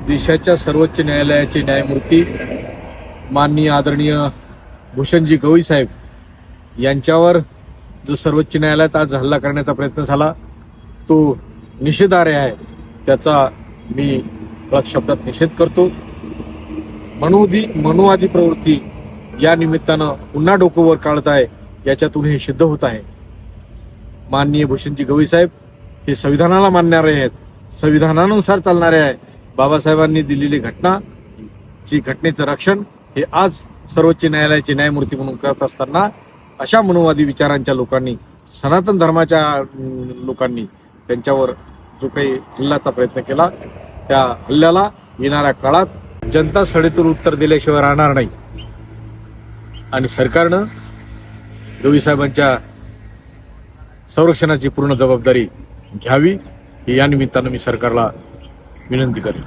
देशाच्या सर्वोच्च न्यायालयाचे न्यायमूर्ती माननीय आदरणीय भूषणजी गवई साहेब यांच्यावर जो सर्वोच्च न्यायालयात आज हल्ला करण्याचा प्रयत्न झाला तो निषेधार्ह आहे. त्याचा मी ठळक शब्दात निषेध करतो. मनुवादी प्रवृत्ती या निमित्तानं पुन्हा डोकं वर काढत आहे, याच्यातून हे सिद्ध होत आहे. माननीय भूषणजी गवई साहेब हे संविधानाला मानणारे आहेत, संविधानानुसार चालणारे आहे. बाबासाहेबांनी दिलेली घटनेचं रक्षण हे आज सर्वोच्च न्यायालयाचे न्यायमूर्ती म्हणून करत असताना अशा मनोवादी विचारांच्या लोकांनी, सनातन धर्माच्या लोकांनी त्यांच्यावर जो काही हल्ल्याचा प्रयत्न केला, त्या हल्ल्याला येणाऱ्या काळात जनता सडेतोड उत्तर दिल्याशिवाय राहणार नाही. आणि सरकारनं गवई साहेबांच्या संरक्षणाची पूर्ण जबाबदारी घ्यावी, ही या निमित्तानं मी सरकारला विनंती करेन.